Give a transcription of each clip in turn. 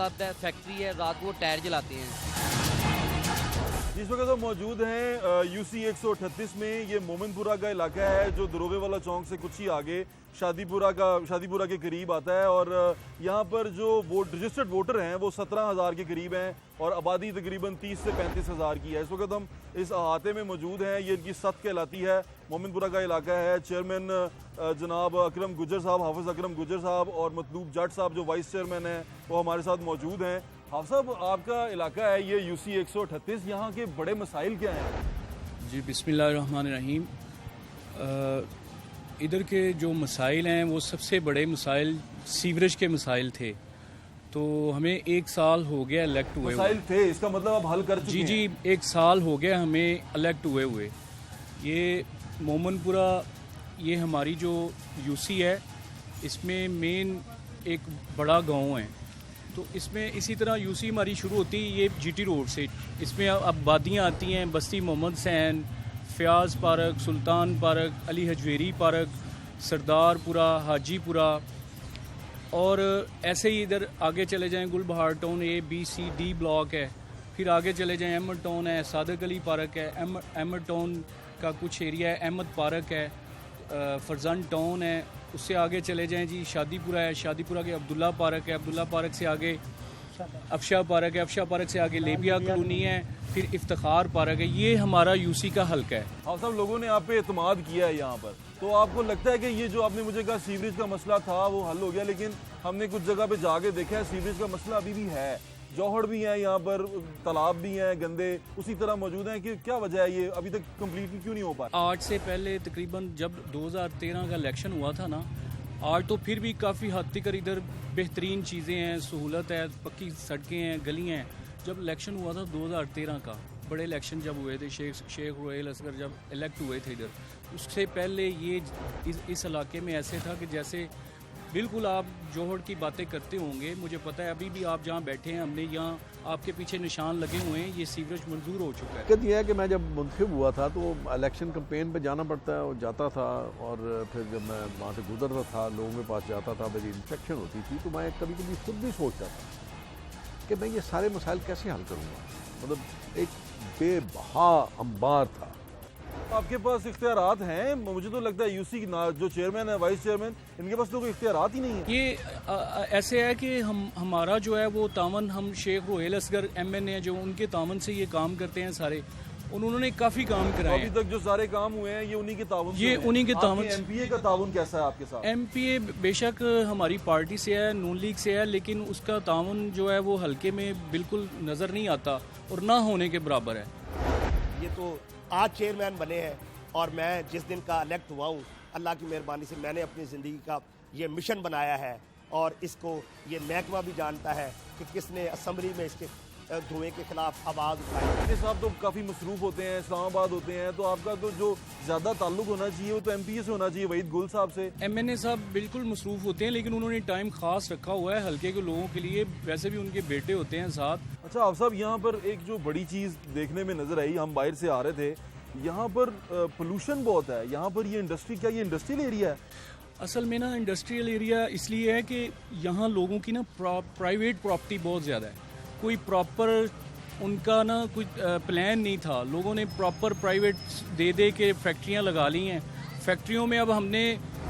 है, फैक्ट्री है, रात को वो टायर जलाते हैं। इस वक्त हम मौजूद हैं यूसी 138 में। ये मोमिनपुरा का इलाका है जो दरोगे वाला चौक से कुछ ही आगे शादीपुरा के करीब आता है। और यहाँ पर जो रजिस्टर्ड वोटर हैं वो 17,000 के करीब हैं और आबादी तकरीबन 30 से 35,000 की है। इस वक्त हम इस अहाते में मौजूद हैं। ये इनकी सत कहलाती है, मोमिनपुरा का इलाका है। चेयरमैन जनाब अकरम गुज्जर साहब, हाफिज अकरम गुज्जर साहब और मतलूब जट साहब जो वाइस चेयरमैन हैं वो हमारे साथ मौजूद हैं। हाफिज साहब, आपका इलाका है ये यूसी 138, यहाँ के बड़े मसाइल क्या हैं? जी बिस्मिल्लाहिर्रहमानिर्रहीम। इधर के जो मसाइल हैं वो सबसे बड़े मसाइल सीवरेज के मसाइल थे। तो हमें 1 साल हो गया इलेक्ट हुए। मसाइल थे, इसका मतलब आप हल कर चुके हैं? जी 1 साल हो गया हमें इलेक्ट हुए। ये मोमिनपुरा, ये हमारी जो यूसी है इसमें मेन एक बड़ा गांव है। तो इसमें इसी तरह यूसी हमारी शुरू होती है ये जीटी रोड से। इसमें अब वादियाँ आती हैं, बस्ती मोहम्मद सैन, फ़याज़ पार्क, सुल्तान पार्क, अली हजवेरी पार्क, सरदारपुरा, हाजीपुरा, और ऐसे ही इधर आगे चले जाएं गुलबहार टाउन ABCD ब्लॉक है। फिर आगे चले जाएं अहमद टाउन है, सादक अली पार्क है, अहमद टाउन का कुछ एरिया है, अहमद पार्क है, फरजान टाउन है। उससे आगे चले जाएं जी शादीपुरा है, शादीपुरा के अब्दुल्ला पार्क है, अब्दुल्ला पार्क से आगे अफशा पार्क है, अफशा पार्क से आगे लेबिया कॉलोनी है, फिर इफ्तिखार पार्क है। ये हमारा यूसी का हल्का है। हाँ साहब, लोगों ने आप पे एतमाद किया है यहाँ पर, तो आपको लगता है कि ये जो आपने मुझे कहा सीवरेज का मसला था वो हल हो गया, लेकिन हमने कुछ जगह पे जाके देखा है सीवरेज का मसला अभी भी है, जौहड़ भी है, यहाँ पर तालाब भी हैं गंदे उसी तरह मौजूद हैं। कि क्या वजह है ये अभी तक कम्प्लीटली क्यों नहीं हो पाया? आज से पहले तकरीबन जब 2013 का इलेक्शन हुआ था ना, आज तो फिर भी काफ़ी हद तक इधर बेहतरीन चीज़ें हैं, सहूलत है, पक्की सड़कें हैं, गलियाँ हैं। जब इलेक्शन हुआ था 2013 का, बड़े इलेक्शन जब हुए थे, शेख रोहेल असगर जब इलेक्ट हुए थे इधर, उससे पहले ये इस इलाके में ऐसे था कि जैसे बिल्कुल आप जौहड़ की बातें करते होंगे, मुझे पता है अभी भी आप जहाँ बैठे हैं, हमने यहाँ आपके पीछे निशान लगे हुए हैं, ये सीवरेज मंजूर हो चुका है। दिक्कत यह है कि मैं जब मुंतखब हुआ था तो इलेक्शन कैंपेन पे जाना पड़ता है और जाता था, और फिर जब मैं वहाँ से गुजरता था, लोगों के पास जाता था, मेरी इंस्पेक्शन होती थी, तो मैं कभी कभी खुद भी सोचता था कि मैं ये सारे मसाइल कैसे हल करूँगा। मतलब एक बेबहा अंबार था। आपके पास इख्तियारात हैं? मुझे तो लगता है यूसी जो चेयरमैन है, वाइस चेयरमैन, इनके पास तो कोई इख्तियारात ही नहीं है। ये ऐसे है कि हमारा जो है वो तावन, हम शेख रोहेल असगर MNA जो उनके तावन से ये काम करते हैं सारे, उन्होंने काफ़ी काम कराए। अभी तक जो सारे काम हुए हैं ये उन्हीं के ताउन से, ये उन्हीं के ताउन। MPA का ताउन कैसा है आपके साथ? MPA बेशक हमारी पार्टी से है, नून लीग से है, लेकिन उसका ताउन जो है वो हल्के में बिल्कुल नज़र नहीं आता और ना होने के बराबर है। ये तो आज चेयरमैन बने हैं और मैं जिस दिन का इलेक्ट हुआ हूँ, अल्लाह की मेहरबानी से मैंने अपनी ज़िंदगी का ये मिशन बनाया है और इसको ये महकमा भी जानता है कि किसने असम्बली में इसके धुएं के खिलाफ आवाज़ उठाई। ये साहब तो काफ़ी मसरूफ़ होते हैं, इस्लामाबाद होते हैं, तो आपका तो जो ज़्यादा ताल्लुक होना चाहिए वो तो MPA से होना चाहिए, वहीद गुल साहब से। MNA साहब बिल्कुल मसरूफ़ होते हैं, लेकिन उन्होंने टाइम ख़ास रखा हुआ है हल्के के लोगों के लिए, वैसे भी उनके बेटे होते हैं साथ। अच्छा आप साहब, यहाँ पर एक जो बड़ी चीज़ देखने में नज़र आई, हम बाहर से आ रहे थे, यहाँ पर पोल्यूशन बहुत है। यहाँ पर ये इंडस्ट्री, क्या ये इंडस्ट्रियल एरिया है? असल में ना इंडस्ट्रियल एरिया इसलिए है कि यहाँ लोगों की ना प्राइवेट प्रॉपर्टी बहुत ज़्यादा है। कोई प्रॉपर उनका ना कोई प्लान नहीं था, लोगों ने प्रॉपर प्राइवेट दे के फैक्ट्रियाँ लगा ली हैं। फैक्ट्रियों में अब हमने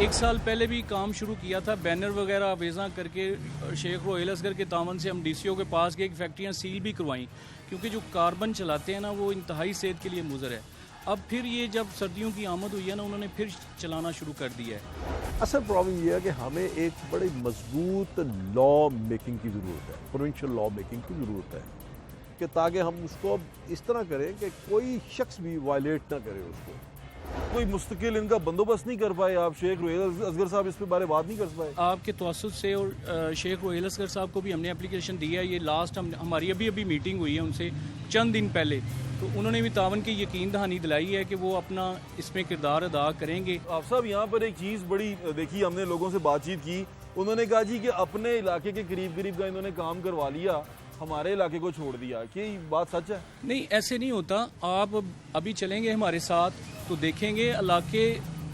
1 साल पहले भी काम शुरू किया था, बैनर वगैरह वेज़ा करके शेख रोहेल असगर के तावन से हम DCO के पास गए, फैक्ट्रियाँ सील भी करवाईं, क्योंकि जो कार्बन चलाते हैं ना वो इंतहाई सेहत के लिए मुज़र है। अब फिर ये जब सर्दियों की आमद हुई है ना, उन्होंने फिर चलाना शुरू कर दिया है। असल प्रॉब्लम यह है कि हमें एक बड़ी मजबूत लॉ मेकिंग की ज़रूरत है, प्रोविंशियल लॉ मेकिंग की ज़रूरत है, कि ताकि हम उसको इस तरह करें कि कोई शख्स भी वायलेट ना करे उसको। कोई मुस्तकिल इनका बंदोबस्त नहीं कर पाए आप? शेख रोहेल असगर साहब इस पे बारे बात नहीं कर पाए? आपके तवस्सुत से और शेख रोहेल असगर साहब को भी हमने एप्लीकेशन दी है। ये लास्ट हमारी अभी मीटिंग हुई है उनसे चंद दिन पहले, तो उन्होंने भी तावन की यकीन दहानी दिलाई है कि वो अपना इसमें किरदार अदा करेंगे। आप साहब, यहाँ पर एक चीज़ बड़ी देखी, हमने लोगों से बातचीत की, उन्होंने कहा जी कि अपने इलाके के करीब का इन्होंने काम करवा लिया, हमारे इलाके को छोड़ दिया। क्या ये बात सच है? नहीं, ऐसे नहीं होता। आप अभी चलेंगे हमारे साथ तो देखेंगे इलाके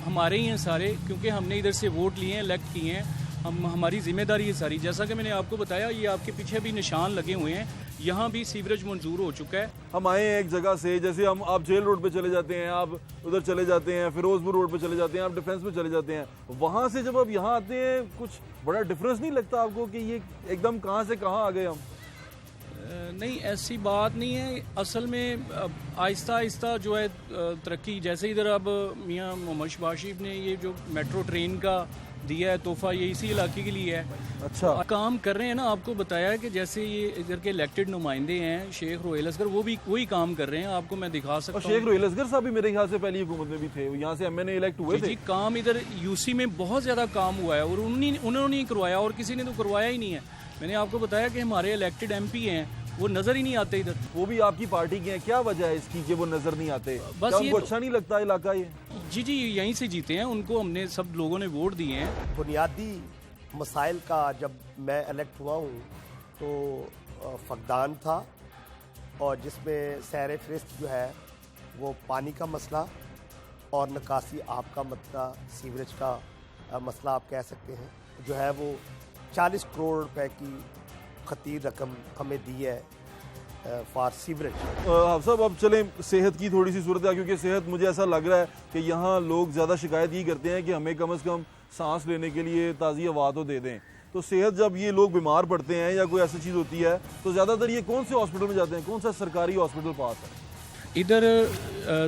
हमारे ही हैं सारे, क्योंकि हमने इधर से वोट लिए हैं, इलेक्ट किए हैं। हमारी जिम्मेदारी है सारी। जैसा कि मैंने आपको बताया, ये आपके पीछे भी निशान लगे हुए हैं, यहाँ भी सीवरेज मंजूर हो चुका है। हम आए हैं एक जगह से, जैसे आप जेल रोड पे चले जाते हैं, आप उधर चले जाते हैं, फिरोजपुर रोड पे चले जाते हैं, आप डिफेंस में चले जाते हैं, वहाँ से जब आप यहाँ आते हैं कुछ बड़ा डिफरेंस नहीं लगता आपको कि ये एकदम कहाँ से कहाँ आ गए हम? नहीं, ऐसी बात नहीं है। असल में आहिस्ता आहिस्ता जो है तरक्की, जैसे इधर अब मियाँ मोहम्मद शहबाज शरीफ ने ये जो मेट्रो ट्रेन का दिया है तोहफा, ये इसी इलाके के लिए है। अच्छा, काम कर रहे हैं ना, आपको बताया है कि जैसे ये इधर के इलेक्टेड नुमाइंदे हैं शेख रोहेल असगर, वो भी वही काम कर रहे हैं, आपको मैं दिखा सकता हूँ। शेख रोहेल असगर साहब भी मेरे ख्याल से पहली हुकूमत में भी थे, यहाँ से एमएनए इलेक्ट हुए थे। जी, काम इधर यूसी में बहुत ज़्यादा काम हुआ है और उन्होंने ही करवाया, और किसी ने तो करवाया ही नहीं है। मैंने आपको बताया कि हमारे इलेक्टेड एमपी हैं, वो नज़र ही नहीं आते इधर। वो भी आपकी पार्टी के हैं, क्या वजह है इसकी कि वो नजर नहीं आते? बस क्या ये उनको तो- अच्छा नहीं लगता इलाका ये? जी, यहीं से जीते हैं, उनको हमने सब लोगों ने वोट दिए हैं। बुनियादी मसाइल का जब मैं इलेक्ट हुआ हूँ तो फकदान था, और जिसमें सैर फहरिस्त जो है वो पानी का मसला और निकासी आब का मसला, सीवरेज का मसला आप कह सकते हैं, जो है वो 40 करोड़ रुपए की खतीर रकम हमें दी है फॉर सीवरेज। आप साहब अब चलें सेहत की थोड़ी सी सूरत है, क्योंकि सेहत मुझे ऐसा लग रहा है कि यहाँ लोग ज़्यादा शिकायत यही करते हैं कि हमें कम से कम सांस लेने के लिए ताज़ी हवा तो दे दें। तो सेहत, जब ये लोग बीमार पड़ते हैं या कोई ऐसी चीज़ होती है तो ज़्यादातर ये कौन से हॉस्पिटल में जाते हैं? कौन सा सरकारी हॉस्पिटल पास है? इधर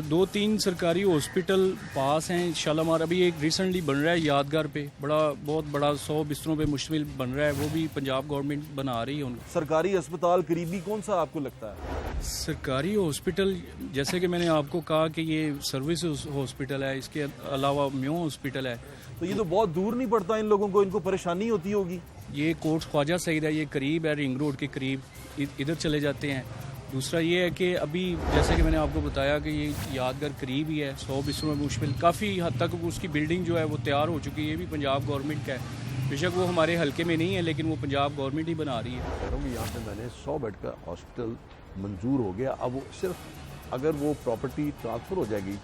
2-3 सरकारी हॉस्पिटल पास हैं। शालामार अभी एक रिसेंटली बन रहा है यादगार पे, बहुत बड़ा 100 बिस्तरों पे मुश्तमिल बन रहा है, वो भी पंजाब गवर्नमेंट बना रही है उनको। सरकारी अस्पताल करीबी कौन सा आपको लगता है? सरकारी हॉस्पिटल, जैसे कि मैंने आपको कहा कि ये सर्विस हॉस्पिटल है, इसके अलावा म्यो हॉस्पिटल है। तो ये तो बहुत दूर नहीं पड़ता इन लोगों को, इनको परेशानी होती होगी। ये कोट ख्वाजा सईद है, ये करीब है, रिंग रोड के करीब, इधर चले जाते हैं। दूसरा ये है कि अभी जैसे कि मैंने आपको बताया कि ये यादगार करीब ही है, 100 बिस्तरों में मुश्किल, काफ़ी हद तक उसकी बिल्डिंग जो है वो तैयार हो चुकी है। ये भी पंजाब गवर्नमेंट का है, बेशक वो हमारे हल्के में नहीं है, लेकिन वो पंजाब गवर्नमेंट ही बना रही है। कह रहा हूँ कि यहाँ पे मैंने 100 बेड का हॉस्पिटल मंजूर हो गया। अब वो सिर्फ अगर वो प्रॉपर्टी ट्रांसफ़र हो जाएगी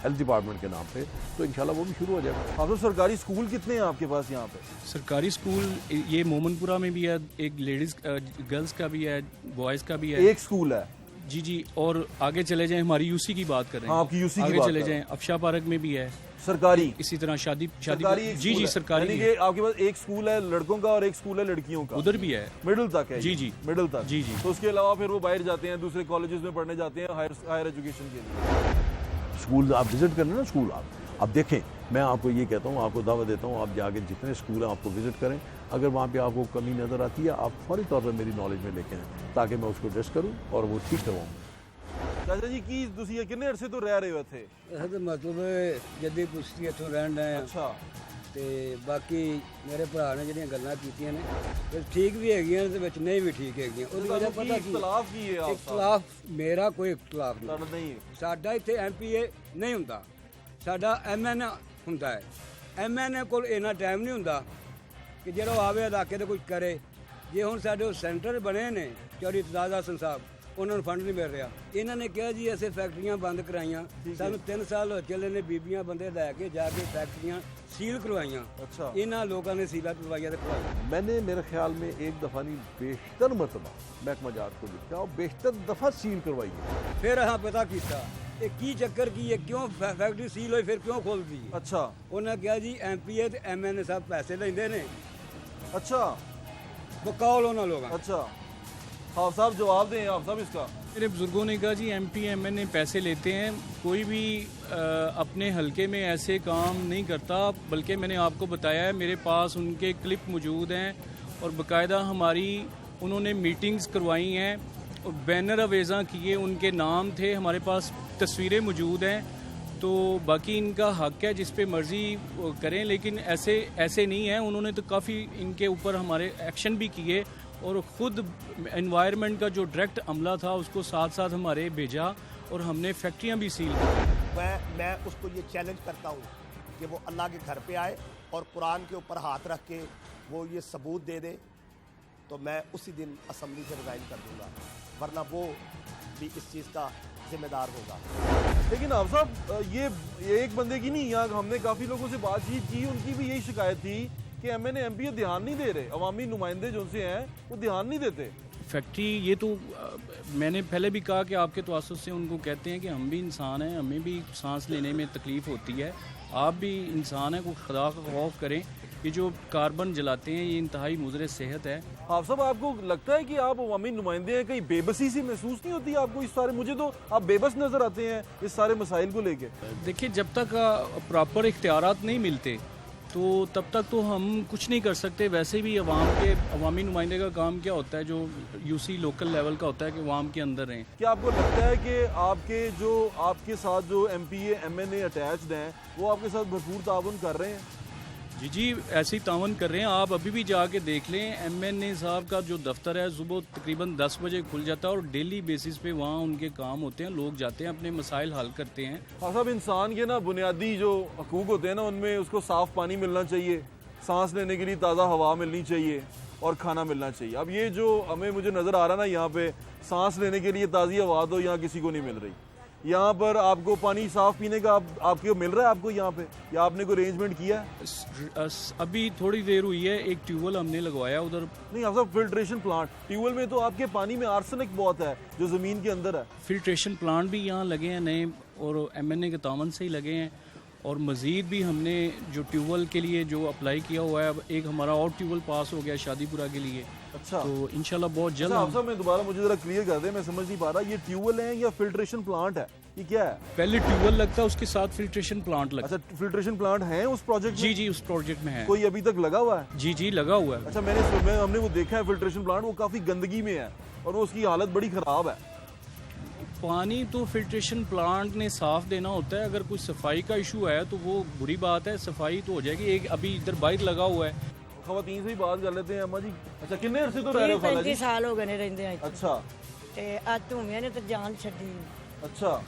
हेल्थ डिपार्टमेंट के नाम पे तो इंशाल्लाह वो भी शुरू हो जाएगा। आप तो सरकारी स्कूल कितने हैं आपके पास यहाँ पे? सरकारी स्कूल ये मोमनपुरा में भी है, एक लेडीज़ गर्ल्स का भी है, बॉयज़ का भी है। एक स्कूल है? जी, और आगे चले जाएं, हमारी यूसी की बात कर रहे हैं। हाँ, आपकी यूसी की आगे बात चले कर रहे हैं। जाएं, अफशा पार्क में भी है सरकारी? इसी तरह शादी सरकारी एक स्कूल जी है। सरकारी यानी कि आपके पास एक स्कूल है लड़कों का और एक स्कूल है लड़कियों का? उधर भी है, मिडिल तक है? जी। मिडिल तक। जी। तो उसके अलावा फिर वो बाहर जाते हैं, दूसरे कॉलेजेस में पढ़ने जाते हैं हायर एजुकेशन के लिए। स्कूल आप विजिट करें ना, स्कूल आप देखें, मैं आपको ये कहता हूँ, आपको दावा देता हूँ, आप जाके जितने स्कूल हैं आपको विजिट करें। अगर वहाँ पे आपको कमी नज़र आती है, आप फौरी तौर पर मेरी नॉलेज में लेके आएँ ताकि मैं उसको एड्रेस करूँ और वो ठीक करवाऊँ। चाचा जी की तुसी कितने अरसे तो रह रहे हो थे? मतलब जदी पुछती इतों रहन डे। अच्छा। ਤੇ ਬਾਕੀ ਮੇਰੇ ਭਰਾ ਨੇ ਜਿਹੜੀਆਂ ਗੱਲਾਂ ਕੀਤੀਆਂ ਨੇ ਇਹ ਠੀਕ ਵੀ ਹੈਗੀਆਂ ਤੇ ਵਿੱਚ ਨਹੀਂ ਵੀ ਠੀਕ ਹੈਗੀਆਂ। ਉਹਦੀ ਵਜ੍ਹਾ ਪਤਾ ਕੀ ਇਖਤਲਾਫ ਕੀ ਹੈ? ਇਖਤਲਾਫ ਮੇਰਾ ਕੋਈ ਇਖਤਲਾਫ ਤੁਹਾਡਾ ਨਹੀਂ? ਸਾਡਾ ਇੱਥੇ ਐਮਪੀਏ ਨਹੀਂ ਹੁੰਦਾ, ਸਾਡਾ ਐਮਐਨਏ ਹੁੰਦਾ ਹੈ। ਐਮਐਨਏ ਕੋਲ ਇੰਨਾ ਟਾਈਮ ਨਹੀਂ ਹੁੰਦਾ ਕਿ ਜਿਹੜਾ ਉਹ ਆਵੇ ਇਲਾਕੇ ਦੇ ਕੁਝ ਕਰੇ। ਜੇ ਹੁਣ ਸਾਡੇ ਉਹ ਸੈਂਟਰ ਬਣੇ ਨੇ ਚੌਧਰੀ ਇਤਜ਼ਾਜ਼ ਹਸਨ ਸਾਹਿਬ, ਉਹਨਾਂ ਨੂੰ ਫੰਡ ਨਹੀਂ ਮਿਲ ਰਿਹਾ। ਇਹਨਾਂ ਨੇ ਕਿਹਾ ਜੀ ਅਸੀਂ ਫੈਕਟਰੀਆਂ ਬੰਦ ਕਰਾਈਆਂ, ਸਾਨੂੰ 3 ਸਾਲ ਹੋ ਚੱਲੇ ਨੇ, ਬੀਬੀਆਂ ਬੰਦੇ ਲੈ ਕੇ ਜਾ ਕੇ ਫੈਕਟਰੀਆਂ सील करवाइयाँ। अच्छा। इन्हों लोगों ने सीला करवाइया तो करवाई। मैंने मेरे ख्याल में एक दफ़ा नहीं बेशतर मरतबा महकमा जात को लिखा और बेशतर दफ़ा सील करवाई है। फिर हाँ पता किया ये की चक्कर की है, क्यों फैक्ट्री सील हुई, फिर क्यों खोल दी। अच्छा। उन्हें कहा जी एमपीए ते एमएनए साहब पैसे लेंदे ने। अच्छा। बकौल उन्होंने लोग। अच्छा, आप साहब जवाब दें आप साहब इसका। मेरे बुजुर्गों ने कहा जी एमपी एमएनए पैसे लेते हैं, कोई भी अपने हलके में ऐसे काम नहीं करता। बल्कि मैंने आपको बताया है, मेरे पास उनके क्लिप मौजूद हैं और बाकायदा हमारी उन्होंने मीटिंग्स करवाई हैं और बैनर अवेज़ा किए, उनके नाम थे, हमारे पास तस्वीरें मौजूद हैं। तो बाकी इनका हक है जिस पे मर्ज़ी करें, लेकिन ऐसे नहीं है। उन्होंने तो काफ़ी इनके ऊपर हमारे एक्शन भी किए और ख़ुद एनवायरनमेंट का जो डायरेक्ट अमला था उसको साथ साथ हमारे भेजा और हमने फैक्ट्रियां भी सील की। मैं उसको ये चैलेंज करता हूँ कि वो अल्लाह के घर पे आए और कुरान के ऊपर हाथ रख के वो ये सबूत दे दे, तो मैं उसी दिन असम्बली से रिज़ाइन कर दूँगा, वरना वो भी इस चीज़ का जिम्मेदार होगा। लेकिन आप साहब ये एक बंदे की नहीं, यहाँ हमने काफ़ी लोगों से बातचीत की, उनकी भी यही शिकायत थी कि MNA MPA ध्यान नहीं दे रहे, अवामी नुमाइंदे जो उनसे हैं वो ध्यान नहीं देते। फैक्ट्री ये तो मैंने पहले भी कहा कि आपके तवज्जुह से उनको कहते हैं कि हम भी इंसान हैं, हमें भी सांस लेने में तकलीफ़ होती है, आप भी इंसान हैं, को खुदा का खौफ करें। ये जो कार्बन जलाते हैं ये इंतहाई मुज़र सेहत है। हाफ़ साहब, आपको लगता है कि आप अवामी नुमाइंदे हैं, कहीं बेबसी सी महसूस नहीं होती आपको इस सारे, मुझे तो आप बेबस नज़र आते हैं इस सारे मसाइल को लेके। देखिए, जब तक प्रॉपर इख्तियारात नहीं मिलते तो तब तक तो हम कुछ नहीं कर सकते। वैसे भी अवामी नुमाइंदे का काम क्या होता है, जो यूसी लोकल लेवल का होता है कि अवाम के अंदर रहें। क्या आपको लगता है कि आपके साथ जो MPA MNA अटैच्ड हैं वो आपके साथ भरपूर ताउन कर रहे हैं? जी, ऐसे ही तावन कर रहे हैं। आप अभी भी जाके देख लें, MNA साहब का जो दफ्तर है सुबह तकरीबन 10 बजे खुल जाता है और डेली बेसिस पे वहाँ उनके काम होते हैं, लोग जाते हैं अपने मसाइल हल करते हैं। हाँ साहब, इंसान के ना बुनियादी जो हकूक होते हैं ना, उनमें उसको साफ़ पानी मिलना चाहिए, सांस लेने के लिए ताज़ा हवा मिलनी चाहिए और खाना मिलना चाहिए। अब ये जो मुझे नज़र आ रहा ना, यहाँ पे सांस लेने के लिए ताज़ी हवा तो यहाँ किसी को नहीं मिल रही। यहाँ पर आपको पानी साफ पीने का आपको मिल रहा है आपको यहाँ पे, या आपने कोई अरेंजमेंट किया है? अभी थोड़ी देर हुई है, एक ट्यूबवेल हमने लगवाया उधर। नहीं आप फिल्ट्रेशन प्लांट, ट्यूबवेल में तो आपके पानी में आर्सेनिक बहुत है जो ज़मीन के अंदर है। फिल्ट्रेशन प्लांट भी यहाँ लगे हैं नए, और MNA के तावन से ही लगे हैं। और मज़ीद भी हमने जो ट्यूबवेल के लिए जो अप्लाई किया हुआ है, अब एक हमारा और ट्यूबवेल पास हो गया शादीपुरा के लिए। अच्छा, तो इंशाल्लाह बहुत जल्द। अच्छा, मैं दोबारा मुझे जरा क्लियर कर दे, मैं समझ नहीं पा रहा, ये ट्यूबवेल है या फिल्ट्रेशन प्लांट है, ये क्या है? पहले ट्यूबवेल लगता है, उसके साथ फिल्ट्रेशन प्लांट लगता है। अच्छा, फिल्ट्रेशन प्लांट है उस प्रोजेक्ट में? जी, उस प्रोजेक्ट में है। कोई अभी तक लगा हुआ है? जी, लगा हुआ है। अच्छा, हमने वो देखा है फिल्ट्रेशन प्लांट, वो काफी गंदगी में है और उसकी हालत बड़ी खराब है। पानी तो फिल्ट्रेशन प्लांट ने साफ देना होता है, अगर कोई सफाई का इशू है तो वो बुरी बात है, सफाई तो हो जाएगी। एक अभी इधर बाइक लगा हुआ है। खवातीन से ही बात कर लेते हैं। अम्मा जी, अच्छा कितने अरसे तो रह रहे हो खाला जी? 35 साल हो गए ने रहंदे आ। अच्छा, ਤੇ ਆ ਧੂਮੀਆਂ ਨੇ ਤਾਂ ਜਾਨ ਛੱਡੀ। अच्छा,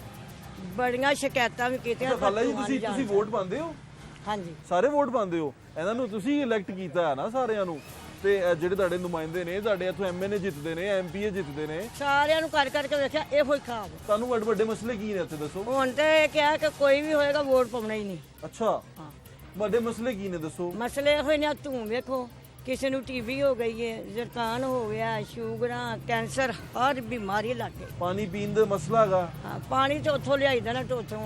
ਬੜੀਆਂ ਸ਼ਿਕਾਇਤਾਂ ਵੀ ਕੀਤੀਆਂ। अच्छा खाला जी, ਤੁਸੀਂ ਵੋਟ ਪਾਉਂਦੇ ਹੋ? ਹਾਂਜੀ, ਸਾਰੇ ਵੋਟ ਪਾਉਂਦੇ ਹੋ? ਇਹਨਾਂ ਨੂੰ ਤੁਸੀਂ ਇਲੈਕਟ ਕੀਤਾ ਹੈ ਨਾ ਸਾਰਿਆਂ ਨੂੰ, ਤੇ ਜਿਹੜੇ ਤੁਹਾਡੇ ਨੁਮਾਇੰਦੇ ਨੇ, ਤੁਹਾਡੇ ਇੱਥੋਂ MNA ਜਿੱਤਦੇ ਨੇ, MPA ਜਿੱਤਦੇ ਨੇ, ਸਾਰਿਆਂ ਨੂੰ ਕਰ ਕਰਕੇ ਵੇਖਿਆ ਇਹੋ ਹੀ ਖਾਬ। ਤੁਹਾਨੂੰ ਵੱਡੇ ਮਸਲੇ ਕੀ ਨੇ ਇੱਥੇ ਦੱਸੋ? ਹੁਣ ਤੇ ਇਹ ਕਿਹਾ ਕਿ ਕੋਈ ਵੀ ਹੋਏਗਾ ਵੋਟ ਪਾਉਣਾ ਹੀ ਨਹੀਂ। ਅੱਛਾ, ਵੱਡੇ ਮਸਲੇ ਕੀ ਨੇ ਦੱਸੋ? ਮਸਲੇ ਇਹੋ ਹੀ ਨੇ, ਧੂਮ ਵੇਖੋ, ਕਿਸੇ ਨੂੰ TB ਹੋ ਗਈ ਹੈ, ਜ਼ੁਕਾਮ ਹੋ ਗਿਆ, ਸ਼ੂਗਰਾਂ, ਕੈਂਸਰ, ਹਰ ਬਿਮਾਰੀ ਲੱਗ ਗਈ। ਪਾਣੀ ਪੀਣ ਦਾ ਮਸਲਾ ਹੈਗਾ? ਹਾਂ, ਪਾਣੀ ਤੇ ਉੱਥੋਂ ਲਿਆਈਦਾ ਨਾ, ਉੱਥੋਂ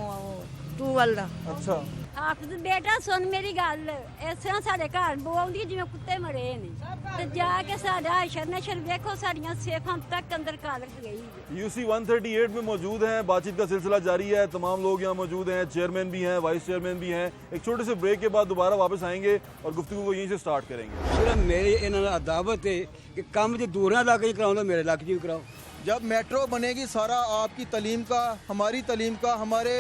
ਟੂਵਲ ਦਾ। ਅੱਛਾ, ਆਖਦ ਬੇਟਾ ਸੁਣ ਮੇਰੀ ਗੱਲ, ਇਸ ਤਰ੍ਹਾਂ ਸਾਡੇ ਘਰ ਬੋ ਆਉਂਦੀ ਜਿਵੇਂ ਕੁੱਤੇ ਮਰੇ ਨੇ, ਤੇ ਜਾ ਕੇ ਸਾਡਾ शर ਵੇਖੋ, ਸਾਡੀਆਂ ਸੇਖਾਂ तक अंदर काल गई। UC 138 में मौजूद हैं, बातचीत का सिलसिला जारी है, तमाम लोग यहाँ मौजूद हैं, चेयरमैन भी हैं, वाइस चेयरमैन भी हैं। एक छोटे से ब्रेक के बाद दोबारा वापस आएंगे और गुफ्तगू को यहीं से स्टार्ट करेंगे। सिर्फ मेरी इन्होंने दावत है कि काम जो दूर इलाके कराओ तो मेरे इलाके भी कराओ। जब मेट्रो बनेगी, सारा आपकी तलीम का, हमारी तलीम का, हमारे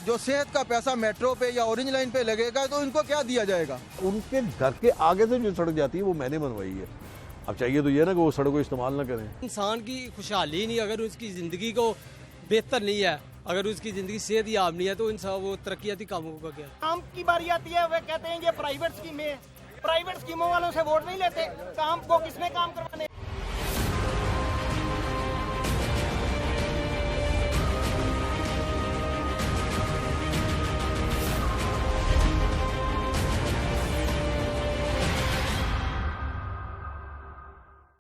जो सेहत का पैसा मेट्रो पे या ऑरेंज लाइन पे लगेगा, तो इनको क्या दिया जाएगा? उनके घर के आगे से जो सड़क जाती है वो मैंने बनवाई है। अब चाहिए तो ये ना कि वो सड़क को इस्तेमाल ना करें। इंसान की खुशहाली नहीं, अगर उसकी ज़िंदगी को बेहतर नहीं है, अगर उसकी ज़िंदगी सेहत याब नहीं है, तो इंसान वो तरक्याती कामों का क्या? काम की बारी आती है, वे कहते हैं ये प्राइवेट स्कीमें हैं, प्राइवेट स्कीमों वालों से वोट नहीं लेते, काम को किसने काम करवाने?